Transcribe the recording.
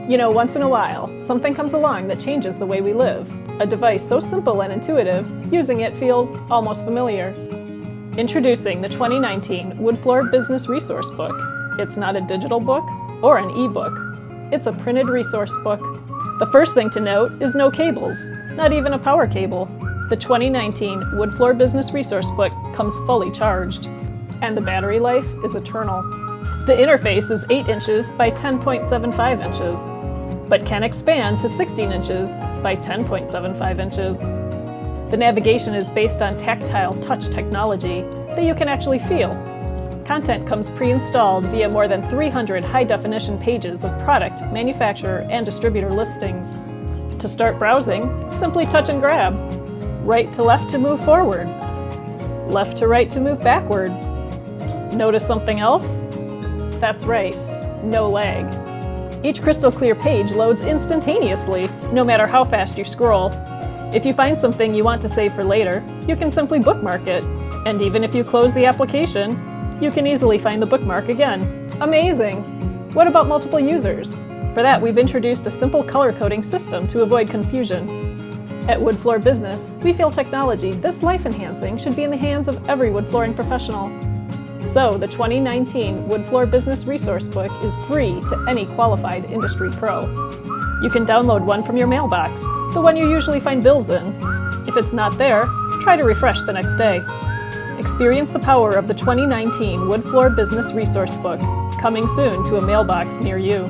You know, once in a while, something comes along that changes the way we live. A device so simple and intuitive, using it feels almost familiar. Introducing the 2019 Wood Floor Business Resource Book. It's not a digital book or an e-book. It's a printed resource book. The first thing to note is no cables, not even a power cable. The 2019 Wood Floor Business Resource Book comes fully charged, and the battery life is eternal. The interface is 8 inches by 10.75 inches, but can expand to 16 inches by 10.75 inches. The navigation is based on tactile touch technology that you can actually feel. Content comes pre-installed via more than 300 high-definition pages of product, manufacturer, and distributor listings. To start browsing, simply touch and grab. Right to left to move forward. Left to right to move backward. Notice something else? That's right, no lag. Each crystal clear page loads instantaneously, no matter how fast you scroll. If you find something you want to save for later, you can simply bookmark it. And even if you close the application, you can easily find the bookmark again. Amazing! What about multiple users? For that, we've introduced a simple color coding system to avoid confusion. At Wood Floor Business, we feel technology this life-enhancing should be in the hands of every wood flooring professional. So, the 2019 Wood Floor Business Resource Book is free to any qualified industry pro. You can download one from your mailbox, the one you usually find bills in. If it's not there, try to refresh the next day. Experience the power of the 2019 Wood Floor Business Resource Book, coming soon to a mailbox near you.